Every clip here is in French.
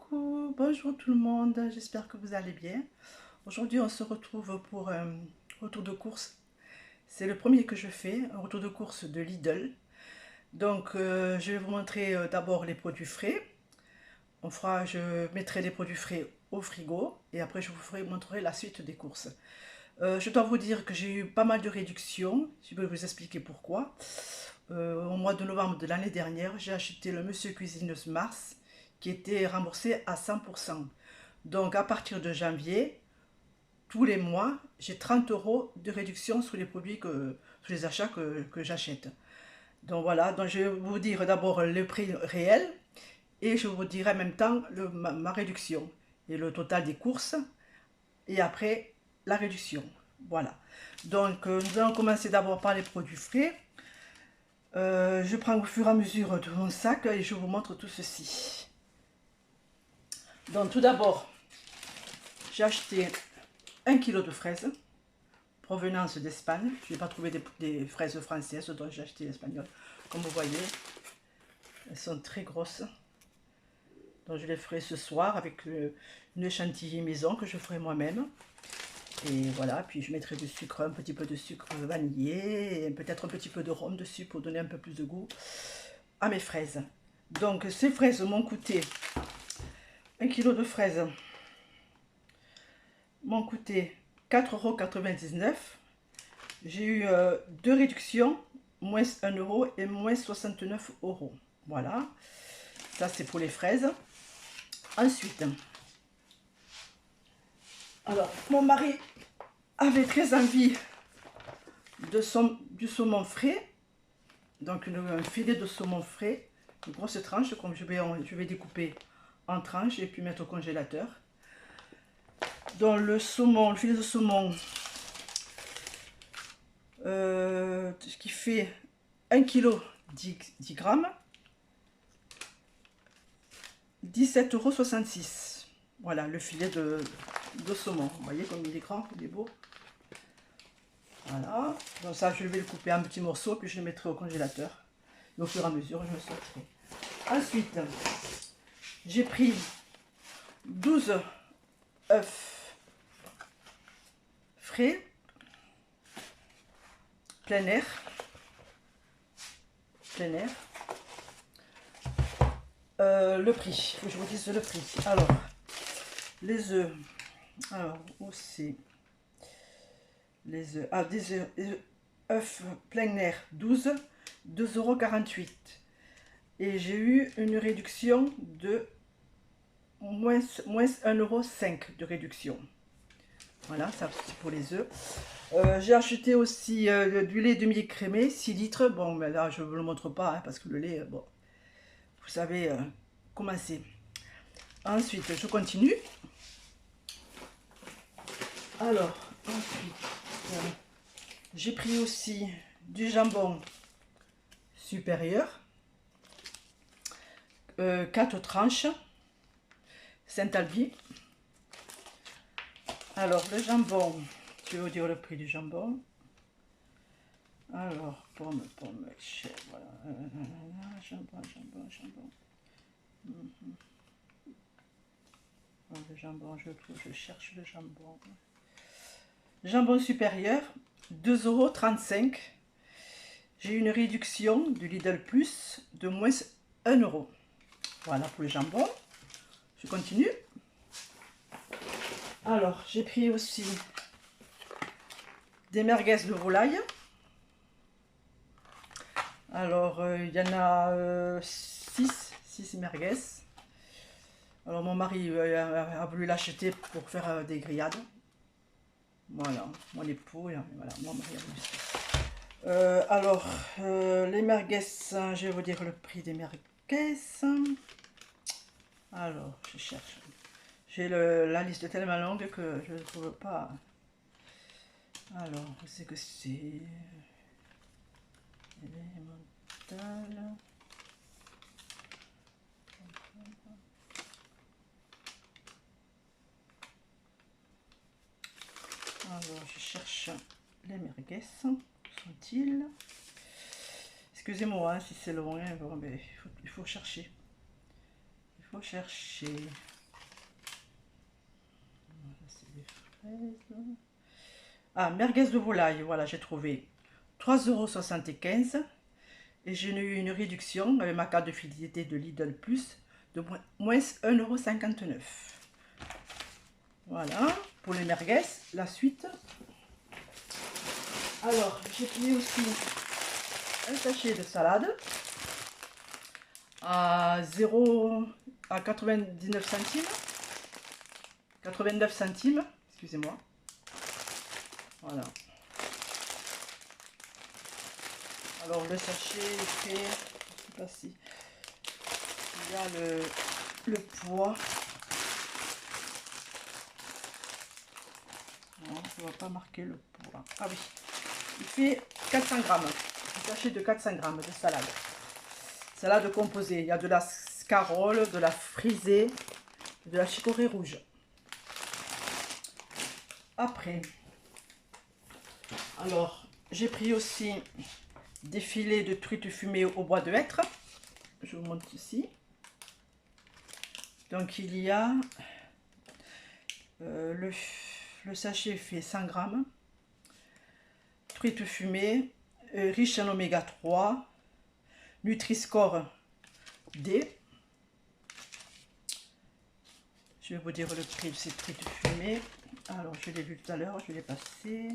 Coucou, bonjour tout le monde, j'espère que vous allez bien. Aujourd'hui on se retrouve pour un retour de course. C'est le premier que je fais, un retour de course de Lidl. Donc je vais vous montrer d'abord les produits frais. Je mettrai les produits frais au frigo et après je vous montrerai la suite des courses. Je dois vous dire que j'ai eu pas mal de réductions, je vais vous expliquer pourquoi. Au mois de novembre de l'année dernière, j'ai acheté le Monsieur Cuisine Mars qui était remboursé à 100%. Donc à partir de janvier, tous les mois, j'ai 30 € de réduction sur les produits, sur les achats que j'achète. Donc voilà, donc je vais vous dire d'abord le prix réel et je vous dirai en même temps ma réduction et le total des courses et après la réduction. Voilà. Donc nous allons commencer d'abord par les produits frais. Je prends au fur et à mesure de mon sac et je vous montre tout ceci. Donc tout d'abord, j'ai acheté 1 kg de fraises, provenance d'Espagne. Je n'ai pas trouvé des fraises françaises, donc j'ai acheté espagnoles. Comme vous voyez, elles sont très grosses. Donc je les ferai ce soir avec une chantilly maison que je ferai moi-même. Et voilà, puis je mettrai du sucre, un petit peu de sucre vanillé, et peut-être un petit peu de rhum dessus pour donner un peu plus de goût à mes fraises. Donc ces fraises m'ont coûté 1 kg de fraises m'ont coûté 4,99 €. J'ai eu deux réductions, moins 1 € et moins 69 €. Voilà, ça c'est pour les fraises. Ensuite, alors mon mari avait très envie du saumon frais, donc un filet de saumon frais, une grosse tranche, comme je vais découper en tranches et puis mettre au congélateur. Dans le saumon, le filet de saumon, ce qui fait 1 kg 10 grammes, 17,66 €. Voilà le filet de saumon. Vous voyez comme il est grand, il est beau. Voilà, donc ça je vais le couper en petits morceaux, puis je le mettrai au congélateur. Et au fur et à mesure, je le sortirai. Ensuite, j'ai pris 12 œufs frais, plein air. Le prix, il faut que je vous dise le prix. Alors, les œufs, alors où c'est les œufs? Ah, des œufs plein air 12, 2,48 €. Et j'ai eu une réduction de moins 1,05 € de réduction. Voilà, ça c'est pour les œufs. J'ai acheté aussi du lait demi-écrémé, 6 litres. Bon, mais là, je ne vous le montre pas, hein, parce que le lait, bon, vous savez comment c'est. Ensuite, je continue. Alors, ensuite, j'ai pris aussi du jambon supérieur. 4 tranches. Saint-Alby. Alors, le jambon, je vais vous dire le prix du jambon. Alors, pomme, voilà. Jambon. Le jambon, je cherche le jambon. Jambon supérieur, 2,35 €. J'ai eu une réduction du Lidl Plus de moins 1 €. Voilà pour le jambon. Je continue. Alors, j'ai pris aussi des merguez de volaille. Alors, il y en a 6 merguez. Alors, mon mari a voulu l'acheter pour faire des grillades. Voilà, mon époux, voilà, mon mari a voulu ça. Alors, les merguez, je vais vous dire le prix des merguez. Alors, je cherche. J'ai la liste tellement longue que je ne trouve pas. Alors, je sais que c'est élémental. Alors, je cherche les merguez. Où sont-ils? Excusez-moi hein, si c'est loin, bon, mais il faut chercher. Il faut chercher. Ah, merguez de volaille, voilà, j'ai trouvé 3,75 € et j'ai eu une réduction avec ma carte de fidélité de Lidl Plus de moins 1,59 €. Voilà, pour les merguez, la suite. Alors, j'ai pris aussi un sachet de salade à 99 centimes. 89 centimes, excusez-moi. Voilà. Alors le sachet est fait, je sais pas si il y a le poids. Non, je ne vois pas marquer le poids. Ah oui, il fait 400 grammes. Un sachet de 400 grammes de salade. Salade composée. Il y a de la scarole, de la frisée, de la chicorée rouge. Après, alors j'ai pris aussi des filets de truite fumée au bois de hêtre. Je vous montre ici. Donc il y a le sachet fait 100 grammes. Truite fumée, riche en oméga 3, Nutri-Score D. Je vais vous dire le prix de ces truites fumées. Alors je l'ai vu tout à l'heure, je l'ai passé.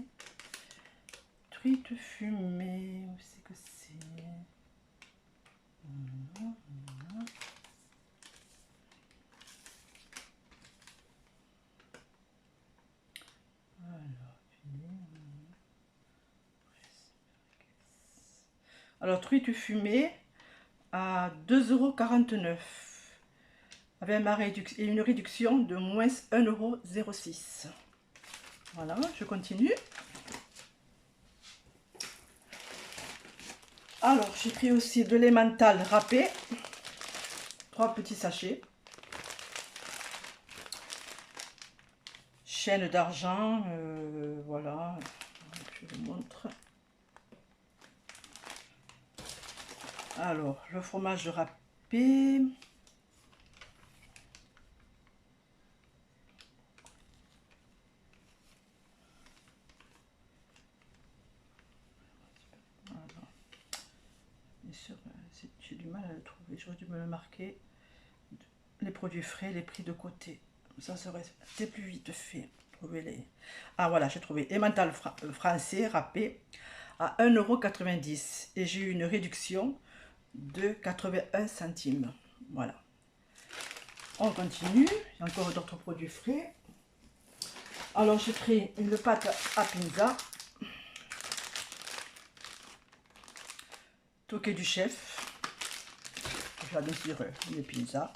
Truite fumée, où c'est que c'est? Alors, truite fumée à 2,49 € avec une réduction de moins 1,06 €. Voilà, je continue. Alors, j'ai pris aussi de l'emmental râpé, 3 petits sachets. Chaîne d'argent, voilà, je vous montre. Alors, le fromage râpé. Voilà. Bien sûr, j'ai du mal à le trouver. J'aurais dû me le marquer. Les produits frais, les prix de côté. Ça serait plus vite fait. Trouver les... Ah voilà, j'ai trouvé emmental français râpé à 1,90 € et j'ai eu une réduction de 81 centimes. Voilà. On continue. Il y a encore d'autres produits frais. Alors j'ai pris une pâte à pizza. Toqué du chef. Je vais bien sûr les pizzas.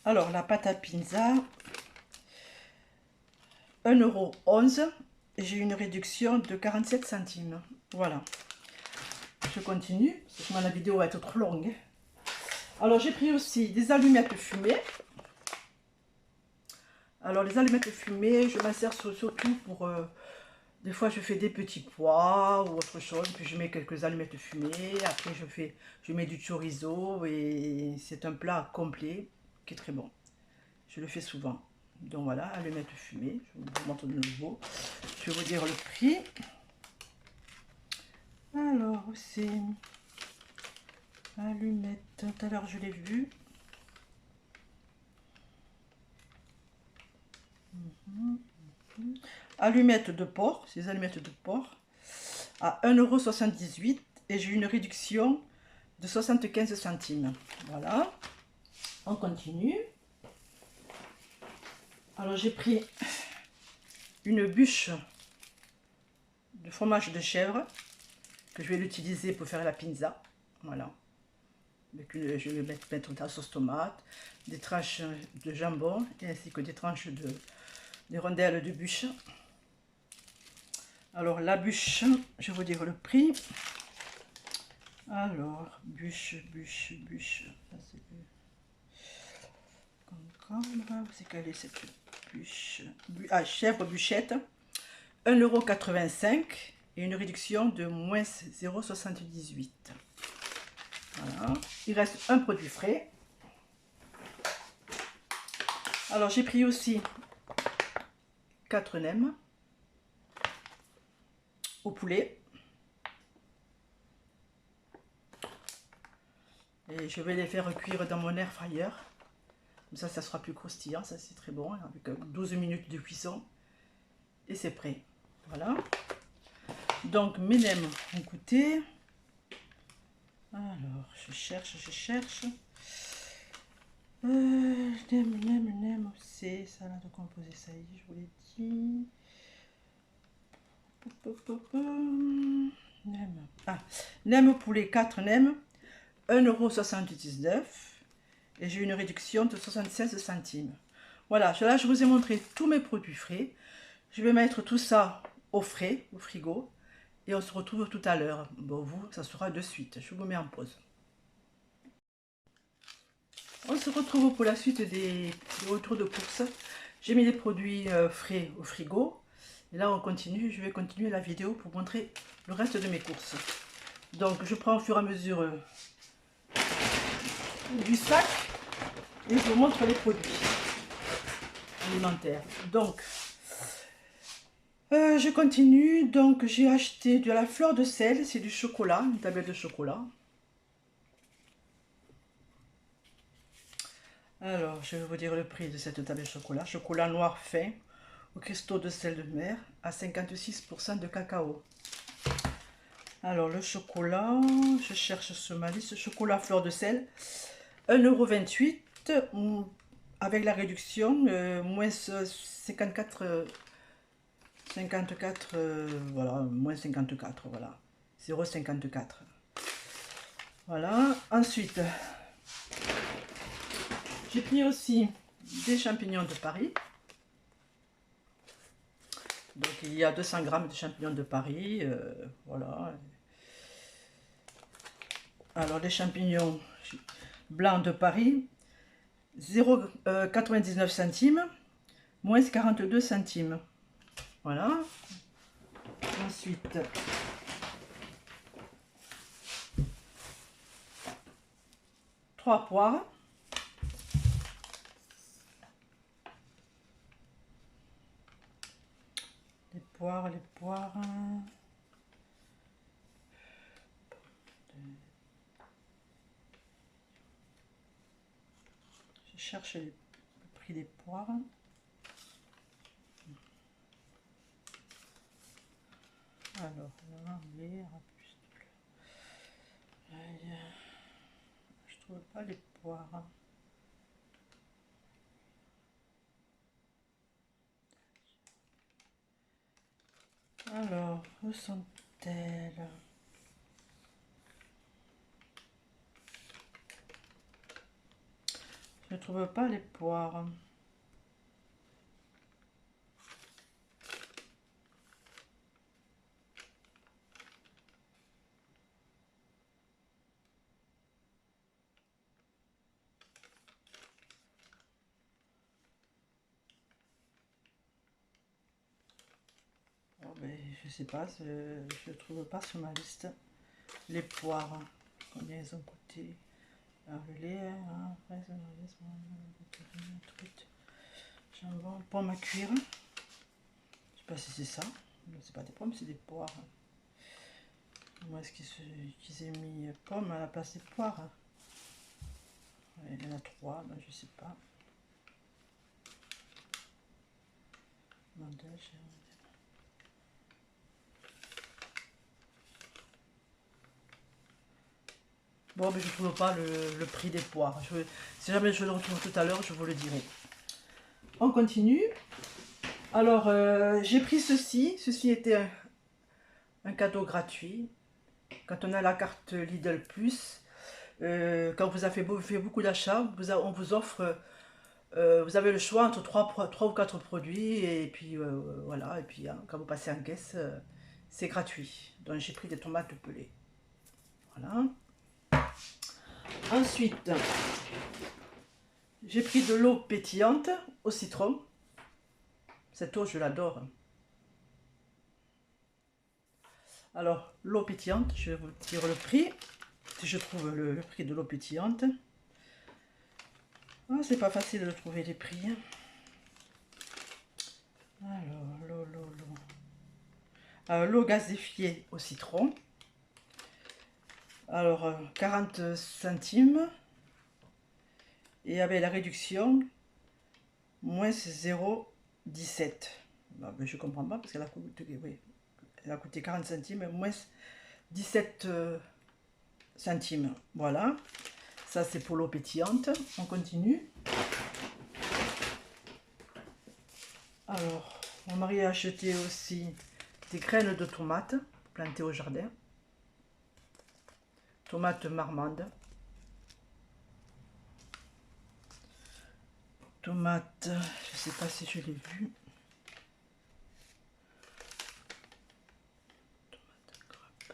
Alors la pâte à pizza, 1,11 € et j'ai une réduction de 47 centimes. Voilà. Je continue, parce que la vidéo va être trop longue. Alors j'ai pris aussi des allumettes fumées. Alors les allumettes fumées, je m'en sers surtout pour... des fois je fais des petits pois ou autre chose, puis je mets quelques allumettes fumées. Après je mets du chorizo et c'est un plat complet qui est très bon. Je le fais souvent. Donc voilà, allumettes fumées, je vous montre de nouveau. Je vais vous dire le prix. Alors c'est allumettes, tout à l'heure je l'ai vu. Allumettes de porc, ces allumettes de porc à 1,78 € et j'ai une réduction de 75 centimes. Voilà, on continue. Alors j'ai pris une bûche de fromage de chèvre que je vais l'utiliser pour faire la pizza. Voilà. Je vais mettre de la sauce tomate, des tranches de jambon ainsi que des tranches des rondelles de bûche. Alors la bûche, je vais vous dire le prix. Alors bûche, ça c'est c'est quelle est cette bûche? Ah, chèvre bûchette, 1,85 € et une réduction de moins 0,78 €. Voilà. Il reste un produit frais. Alors j'ai pris aussi 4 nems au poulet. Et je vais les faire cuire dans mon air fryer. Comme ça sera plus croustillant, ça c'est très bon, avec 12 minutes de cuisson. Et c'est prêt. Voilà. Donc mes nems ont goûté. Alors, je cherche. Nem, c'est salade composée, ça y est, je vous l'ai dit. Nem. Ah, nem poulet, 4 nems, 1,79 €. Et j'ai une réduction de 76 centimes. Voilà, là je vous ai montré tous mes produits frais. Je vais mettre tout ça au frais, au frigo. Et on se retrouve tout à l'heure. Bon, vous, ça sera de suite. Je vous mets en pause. On se retrouve pour la suite des retours de course. J'ai mis les produits frais au frigo. Et là, on continue. Je vais continuer la vidéo pour montrer le reste de mes courses. Donc, je prends au fur et à mesure du sac et je vous montre les produits alimentaires. Donc, je continue. Donc, j'ai acheté de la fleur de sel. C'est du chocolat, une tablette de chocolat. Alors, je vais vous dire le prix de cette tablette de chocolat. Chocolat noir fin au cristaux de sel de mer à 56% de cacao. Alors, le chocolat, je cherche sur ma liste. Chocolat fleur de sel, 1,28 € avec la réduction, moins 54, voilà, moins 54, voilà, 0,54. Voilà, ensuite, j'ai pris aussi des champignons de Paris. Donc il y a 200 g de champignons de Paris, voilà. Alors les champignons blancs de Paris, 0,99 centimes, moins 42 centimes. Voilà. Ensuite, trois poires. Les poires. Je cherche le prix des poires. Alors là, je trouve pas les poires. Alors, où sont-elles? Je ne trouve pas les poires. Oh, ben, je sais pas, je ne trouve pas sur ma liste les poires. Combien elles ont coûté? Alors, le lait, hein, jambon, pomme à cuire. Je sais pas si c'est ça. C'est pas des pommes, c'est des poires. Moi, est-ce qu'ils aient mis pommes à la place des poires? Ouais, il y en a 3, ben, je sais pas. Bon, mais je ne trouve pas le prix des poires. Si jamais je le retrouve tout à l'heure, je vous le dirai. On continue. Alors, j'ai pris ceci. Ceci était un cadeau gratuit. Quand on a la carte Lidl Plus, quand vous avez fait beaucoup d'achats, on vous offre, vous avez le choix entre 3 ou 4 produits. Et puis, voilà. Et puis, hein, quand vous passez en caisse, c'est gratuit. Donc, j'ai pris des tomates pelées. Voilà. Ensuite, j'ai pris de l'eau pétillante au citron. Cette eau, je l'adore. Alors, l'eau pétillante, je vais vous dire le prix. Si je trouve le prix de l'eau pétillante. Ah, c'est pas facile de trouver les prix. Alors, L'eau gazéfiée au citron. Alors, 40 centimes. Et avec la réduction, moins 0,17. Ben, je ne comprends pas parce qu'elle a coûté, oui, elle a coûté 40 centimes, moins 17 centimes. Voilà. Ça, c'est pour l'eau pétillante. On continue. Alors, mon mari a acheté aussi des graines de tomates plantées au jardin. Tomates marmandes. Tomates, je ne sais pas si je l'ai vu. Tomate grappe.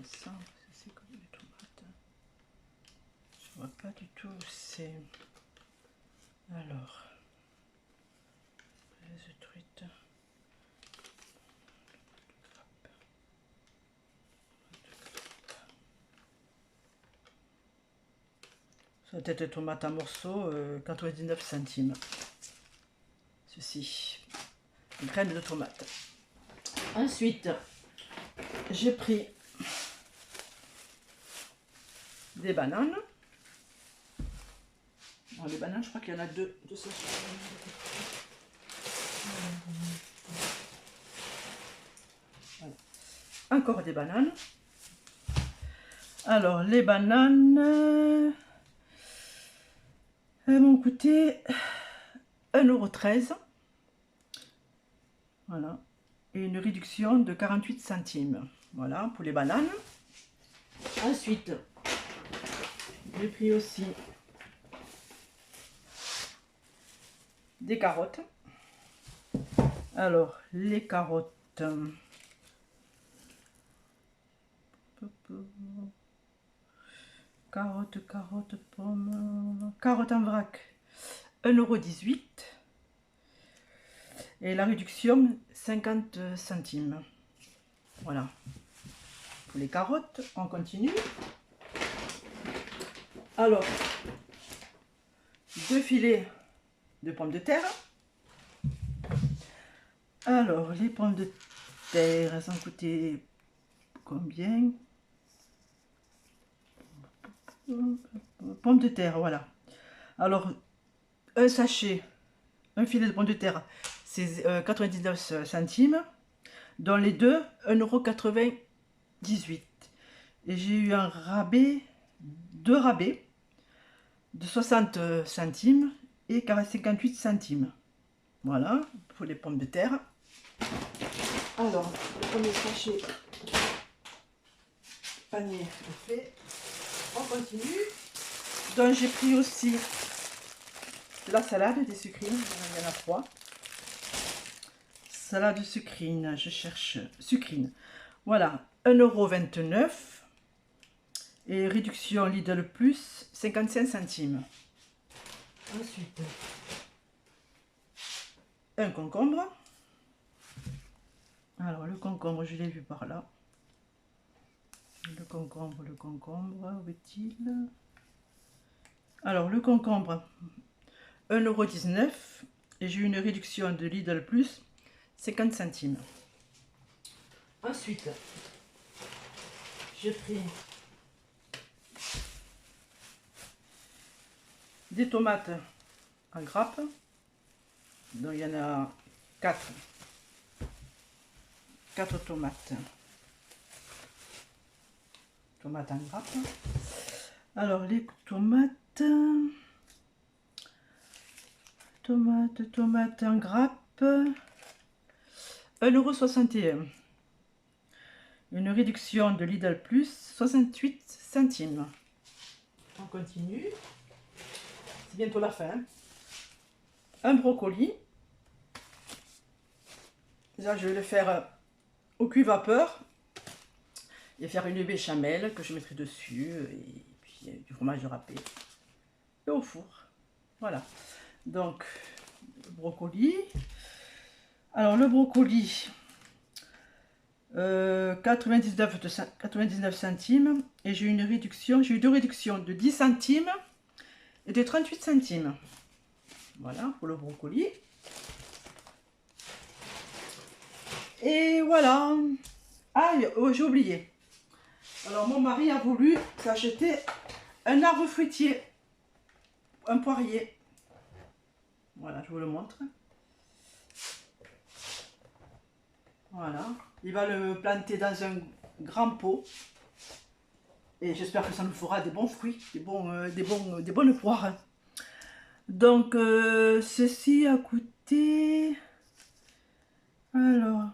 Ça, c'est comme les tomates. Je vois pas du tout où c'est. Alors, les truites. Ça doit être tomate en morceaux, 99 centimes. Ceci, une graine de tomate. Ensuite, j'ai pris des bananes. Alors, les bananes, je crois qu'il y en a deux sachets. Voilà. Encore des bananes. Alors, les bananes m'ont coûté 1,13 €. Voilà. Et une réduction de 48 centimes. Voilà, pour les bananes. Ensuite, j'ai pris aussi des carottes. Alors, les carottes. Carottes, pommes. Carottes en vrac, 1,18 €. Et la réduction, 50 centimes. Voilà. Pour les carottes, on continue. Alors, 2 filets de pommes de terre. Alors, les pommes de terre, elles ont coûté combien? Pommes de terre, voilà. Alors, un sachet, un filet de pommes de terre, c'est 99 centimes. Dans les deux, 1,98 €. Et j'ai eu un rabais, deux rabais de 60 centimes et 58 centimes. Voilà, pour les pommes de terre. Alors, le premier sachet panier est fait. On continue. Donc j'ai pris aussi de la salade, des sucrines, il y en a 3. Salade sucrine, je cherche sucrine. Voilà, 1,29 € et réduction Lidl Plus, 55 centimes. Ensuite, un concombre. Alors le concombre, je l'ai vu par là. Le concombre, où est-il? Alors le concombre, 1,19 € et j'ai eu une réduction de Lidl Plus, 50 centimes. Ensuite, j'ai pris des tomates en grappe. Donc il y en a 4. 4 tomates. Tomates en grappe. Alors les tomates en grappe, 1,61 €. Une réduction de Lidl Plus, 68 centimes. On continue. C'est bientôt la fin. Un brocoli. Là, je vais le faire au cuit-vapeur et faire une béchamel que je mettrai dessus et puis du fromage râpé et au four. Voilà. Donc, le brocoli. Alors, le brocoli, ,99 centimes. Et j'ai eu une réduction, j'ai eu deux réductions de 10 centimes et de 38 centimes. Voilà pour le brocoli. Et voilà. Ah, oh, j'ai oublié. Alors mon mari a voulu s'acheter un arbre fruitier, un poirier. Voilà, je vous le montre. Voilà, il va le planter dans un grand pot. Et j'espère que ça nous fera des bons fruits, des bonnes poires. Donc ceci a coûté... Alors,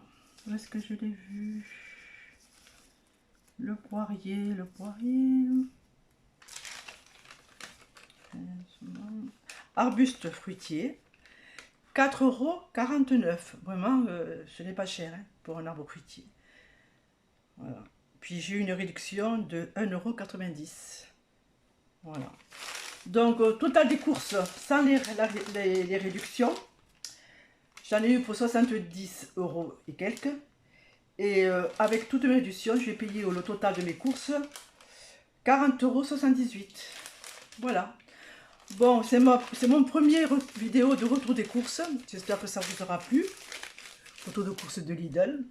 où est-ce que je l'ai vu? Le poirier. Arbuste fruitier, 4,49 €. Vraiment, ce n'est pas cher hein, pour un arbre fruitier. Voilà. Puis j'ai eu une réduction de 1,90 €. Voilà. Donc, au total des courses, sans les réductions, j'en ai eu pour 70 € et quelques. Et avec toutes mes réductions, je vais payer au total de mes courses 40,78 €. Voilà. Bon, c'est mon premier vidéo de retour des courses. J'espère que ça vous aura plu. Retour de courses de Lidl.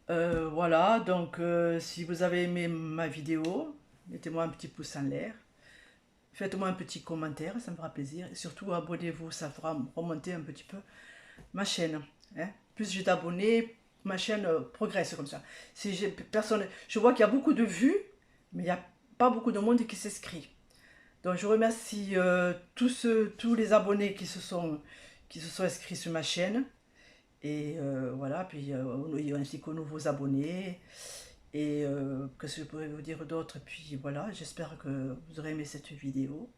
Voilà, donc si vous avez aimé ma vidéo, mettez-moi un petit pouce en l'air. Faites-moi un petit commentaire, ça me fera plaisir. Et surtout, abonnez-vous, ça fera remonter un petit peu ma chaîne. Hein. Plus j'ai d'abonnés, ma chaîne progresse comme ça. Si j'ai personne, je vois qu'il y a beaucoup de vues, mais il n'y a pas beaucoup de monde qui s'inscrit. Donc je remercie tous les abonnés qui se sont inscrits sur ma chaîne. Et voilà, puis ainsi qu'aux nouveaux abonnés. Et que je pourrais vous dire d'autres. Puis voilà, j'espère que vous aurez aimé cette vidéo.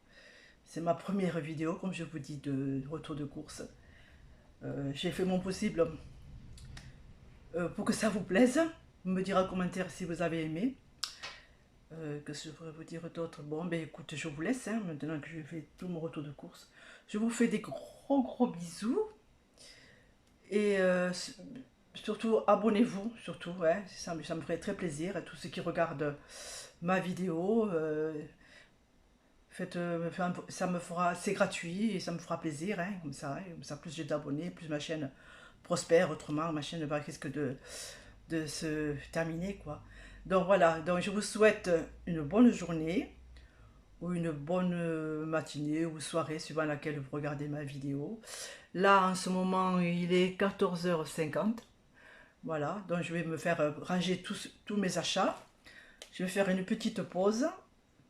C'est ma première vidéo, comme je vous dis, de retour de course. J'ai fait mon possible pour que ça vous plaise. Vous me direz en commentaire si vous avez aimé. Que je pourrais vous dire d'autres. Bon, ben écoute, je vous laisse, hein, maintenant que je fais tout mon retour de course. Je vous fais des gros bisous. Et surtout, abonnez-vous, surtout, ouais, ça me ferait très plaisir. À tous ceux qui regardent ma vidéo, ça me fera, c'est gratuit et ça me fera plaisir, hein, comme ça, plus j'ai d'abonnés, plus ma chaîne prospère. Autrement, ma chaîne risque de se terminer, quoi. Donc voilà, donc je vous souhaite une bonne journée ou une bonne matinée ou soirée suivant laquelle vous regardez ma vidéo. Là en ce moment il est 14h50. Voilà, donc je vais me faire ranger tous mes achats. Je vais faire une petite pause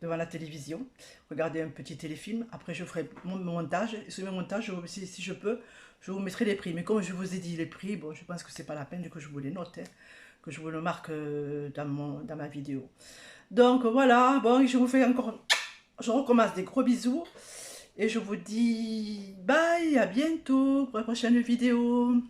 devant la télévision, regarder un petit téléfilm. Après je ferai mon montage. Et sur mes montages, si je peux, je vous mettrai les prix. Mais comme je vous ai dit les prix, bon, je pense que c'est pas la peine que je vous les note, hein, que je vous le marque dans ma vidéo. Donc voilà, bon, je recommence des gros bisous. Et je vous dis bye, à bientôt pour la prochaine vidéo.